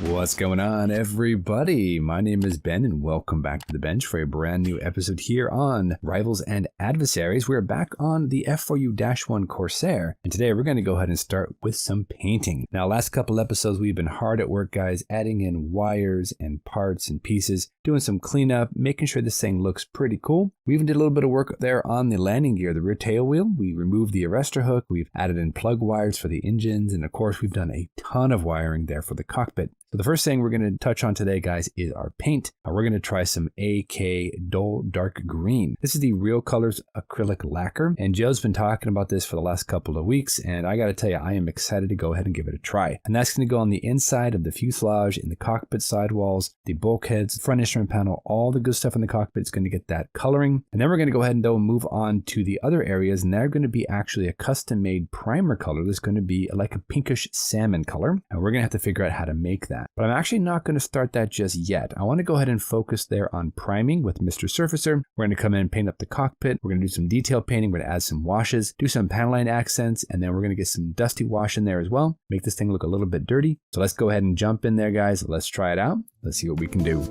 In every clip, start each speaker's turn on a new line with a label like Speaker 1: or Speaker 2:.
Speaker 1: What's going on, everybody? My name is Ben, and welcome back to the bench for a brand new episode here on Rivals and Adversaries. We're back on the F4U-1 Corsair, and today we're going to go ahead and start with some painting. Now, last couple episodes, we've been hard at work, guys, adding in wires and parts and pieces, doing some cleanup, making sure this thing looks pretty cool. We even did a little bit of work there on the landing gear, the rear tail wheel. We removed the arrestor hook. We've added in plug wires for the engines, and of course, we've done a ton of wiring there for the cockpit. So the first thing we're going to touch on today, guys, is our paint. We're going to try some AK Dull Dark Green. This is the Real Colors acrylic lacquer, and Joe's been talking about this for the last couple of weeks, and I got to tell you, I am excited to go ahead and give it a try. And that's going to go on the inside of the fuselage, in the cockpit sidewalls, the bulkheads, front instrument panel, all the good stuff in the cockpit is going to get that coloring. And then we're going to go ahead and though move on to the other areas, and they're going to be actually a custom-made primer color that's going to be like a pinkish salmon color, and we're going to have to figure out how to make that. But I'm actually not going to start that just yet. I want to go ahead and focus there on priming with Mr. Surfacer. We're going to come in and paint up the cockpit. We're going to do some detail painting. We're going to add some washes, do some panel line accents, and then we're going to get some dusty wash in there as well. Make this thing look a little bit dirty. So let's go ahead and jump in there, guys. Let's try it out. Let's see what we can do.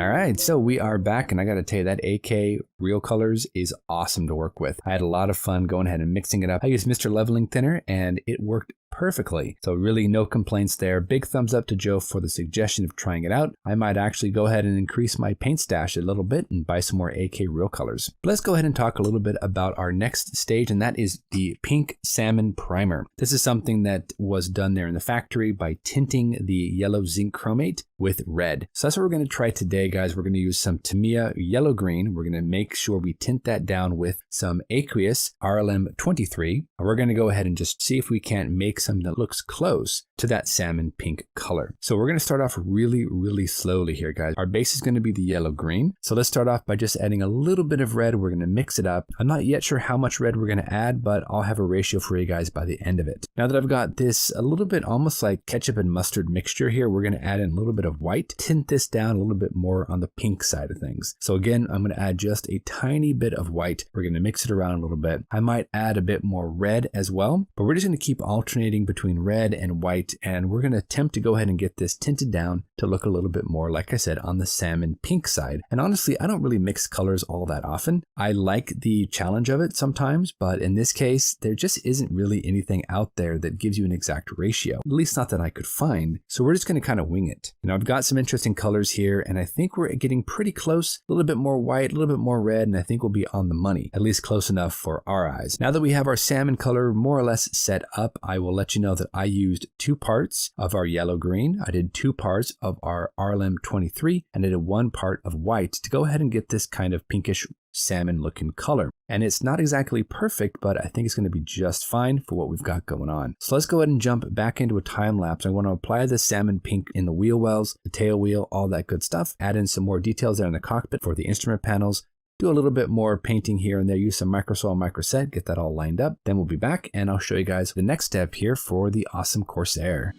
Speaker 1: All right, so we are back, and I got to tell you that AK Real Colors is awesome to work with. I had a lot of fun going ahead and mixing it up. I used Mr. Leveling Thinner, and it worked perfectly. So really no complaints there. Big thumbs up to Joe for the suggestion of trying it out. I might actually go ahead and increase my paint stash a little bit and buy some more AK Real Colors. But let's go ahead and talk a little bit about our next stage, and that is the Pink Salmon Primer. This is something that was done there in the factory by tinting the yellow zinc chromate with red. So that's what we're going to try today, guys. We're going to use some Tamiya yellow green. We're going to make sure we tint that down with some aqueous RLM 23. And we're going to go ahead and just see if we can't make something that looks close to that salmon pink color. So we're going to start off really slowly here, guys. Our base is going to be the yellow green. So let's start off by just adding a little bit of red. We're going to mix it up. I'm not yet sure how much red we're going to add, but I'll have a ratio for you guys by the end of it. Now that I've got this a little bit almost like ketchup and mustard mixture here, we're going to add in a little bit of white, tint this down a little bit more on the pink side of things. So again, I'm going to add just a tiny bit of white. We're going to mix it around a little bit. I might add a bit more red as well, but we're just going to keep alternating between red and white, and we're going to attempt to go ahead and get this tinted down to look a little bit more, like I said, on the salmon pink side. And honestly, I don't really mix colors all that often. I like the challenge of it sometimes, but in this case, there just isn't really anything out there that gives you an exact ratio, at least not that I could find. So we're just going to kind of wing it. You know, I've got some interesting colors here, and I think we're getting pretty close. A little bit more white, a little bit more red, and I think we'll be on the money, at least close enough for our eyes. Now that we have our salmon color more or less set up, I will let you know that I used 2 parts of our yellow green. I did 2 parts of our RLM 23, and I did 1 part of white to go ahead and get this kind of pinkish salmon looking color. And it's not exactly perfect, but I think it's going to be just fine for what we've got going on. So let's go ahead and jump back into a time lapse. I want to apply the salmon pink in the wheel wells, the tail wheel, all that good stuff. Add in some more details there in the cockpit for the instrument panels. Do a little bit more painting here and there, use some microsoil microset, get that all lined up. Then we'll be back and I'll show you guys the next step here for the awesome Corsair.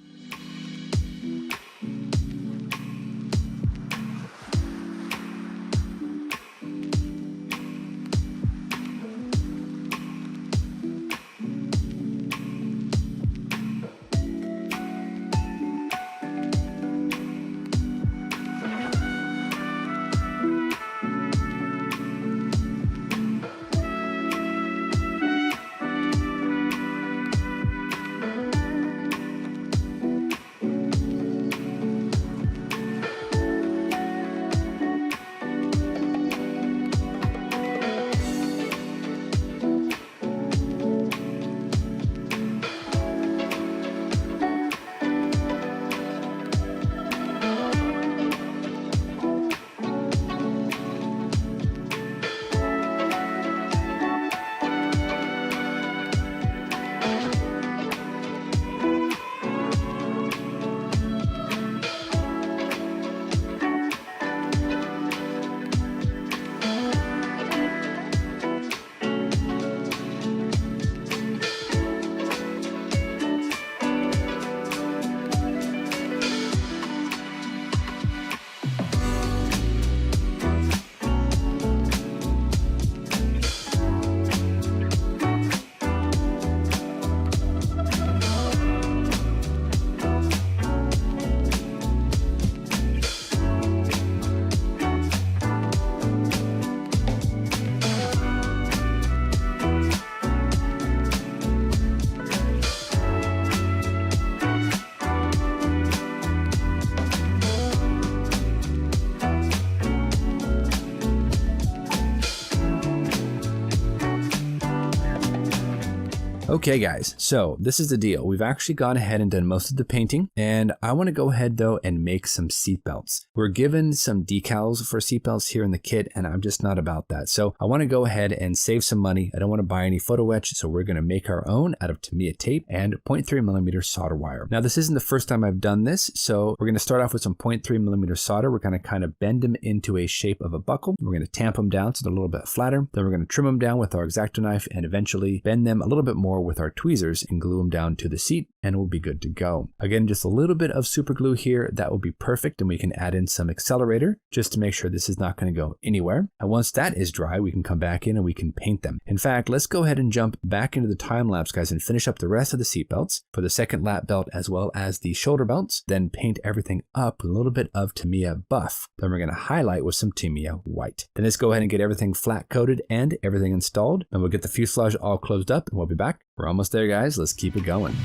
Speaker 1: Okay guys, so this is the deal. We've actually gone ahead and done most of the painting, and I want to go ahead though and make some seatbelts. We're given some decals for seatbelts here in the kit, and I'm just not about that. So I want to go ahead and save some money. I don't want to buy any photo etch, so we're going to make our own out of Tamiya tape and 0.3mm solder wire. Now this isn't the first time I've done this, so we're going to start off with some 0.3mm solder. We're going to kind of bend them into a shape of a buckle. We're going to tamp them down so they're a little bit flatter. Then we're going to trim them down with our X-Acto knife and eventually bend them a little bit more more with our tweezers and glue them down to the seat, and we'll be good to go. Again, just a little bit of super glue here, that will be perfect, and we can add in some accelerator just to make sure this is not going to go anywhere. And once that is dry, we can come back in and we can paint them. In fact, let's go ahead and jump back into the time lapse, guys, and finish up the rest of the seat belts for the second lap belt as well as the shoulder belts, then paint everything up with a little bit of Tamiya buff. Then we're going to highlight with some Tamiya white. Then let's go ahead and get everything flat coated and everything installed. Then we'll get the fuselage all closed up and we'll be back. We're almost there, guys. Let's keep it going.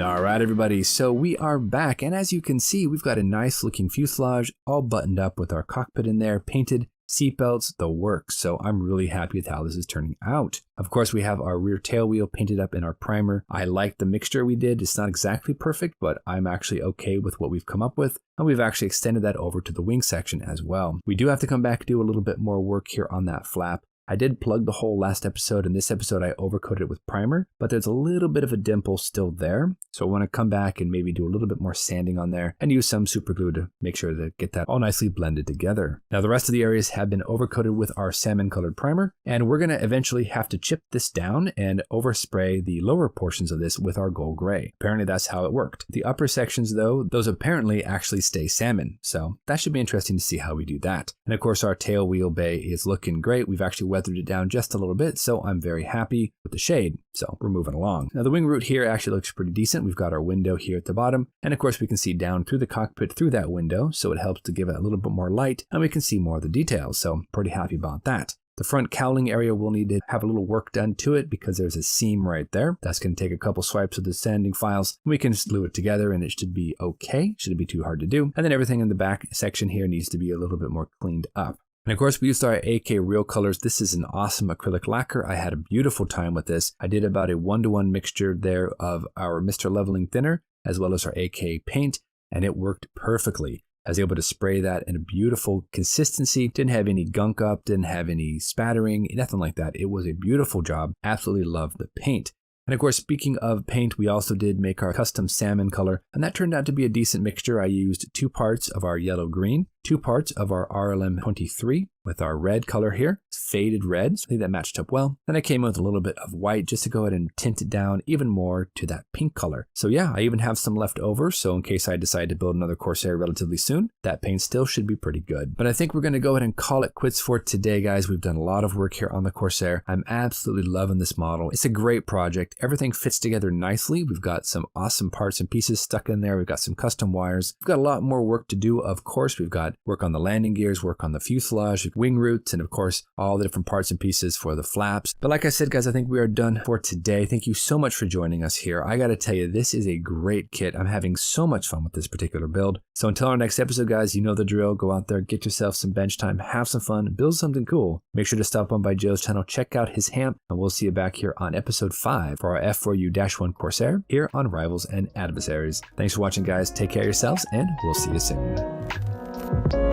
Speaker 1: Alright everybody, so we are back, and as you can see, we've got a nice looking fuselage all buttoned up with our cockpit in there, painted, seatbelts, the works. So I'm really happy with how this is turning out. Of course, we have our rear tail wheel painted up in our primer. I like the mixture we did. It's not exactly perfect, but I'm actually okay with what we've come up with. And we've actually extended that over to the wing section as well. We do have to come back and do a little bit more work here on that flap. I did plug the hole last episode, and this episode I overcoated it with primer, but there's a little bit of a dimple still there. So I want to come back and maybe do a little bit more sanding on there and use some super glue to make sure to get that all nicely blended together. Now the rest of the areas have been overcoated with our salmon colored primer, and we're going to eventually have to chip this down and overspray the lower portions of this with our gold gray. Apparently that's how it worked. The upper sections though, those apparently actually stay salmon. So that should be interesting to see how we do that. And of course our tail wheel bay is looking great. We've actually weathered it down just a little bit, so I'm very happy with the shade. So we're moving along. Now the wing root here actually looks pretty decent. We've got our window here at the bottom, and of course we can see down through the cockpit through that window, so it helps to give it a little bit more light, and we can see more of the details, so I'm pretty happy about that. The front cowling area will need to have a little work done to it because there's a seam right there. That's going to take a couple swipes of the sanding files. We can glue it together and it should be okay. Shouldn't be too hard to do. And then everything in the back section here needs to be a little bit more cleaned up. And of course, we used our AK Real Colors. This is an awesome acrylic lacquer. I had a beautiful time with this. I did about a 1-to-1 mixture there of our Mr. Leveling Thinner as well as our AK paint, and it worked perfectly. I was able to spray that in a beautiful consistency. Didn't have any gunk up, didn't have any spattering, nothing like that. It was a beautiful job. Absolutely loved the paint. And of course, speaking of paint, we also did make our custom salmon color, and that turned out to be a decent mixture. I used 2 parts of our yellow green, 2 parts of our RLM 23 with our red color here, faded red. So I think that matched up well. Then I came in with a little bit of white just to go ahead and tint it down even more to that pink color. So yeah, I even have some left over. So in case I decide to build another Corsair relatively soon, that paint still should be pretty good. But I think we're going to go ahead and call it quits for today, guys. We've done a lot of work here on the Corsair. I'm absolutely loving this model. It's a great project. Everything fits together nicely. We've got some awesome parts and pieces stuck in there. We've got some custom wires. We've got a lot more work to do, of course. We've got work on the landing gears, work on the fuselage, wing roots, and of course, all the different parts and pieces for the flaps. But like I said, guys, I think we are done for today. Thank you so much for joining us here. I got to tell you, this is a great kit. I'm having so much fun with this particular build. So until our next episode, guys, you know the drill. Go out there, get yourself some bench time, have some fun, build something cool. Make sure to stop on by Joe's channel, check out his hamp, and we'll see you back here on episode 5 for our F4U-1 Corsair here on Rivals and Adversaries. Thanks for watching, guys. Take care of yourselves, and we'll see you soon.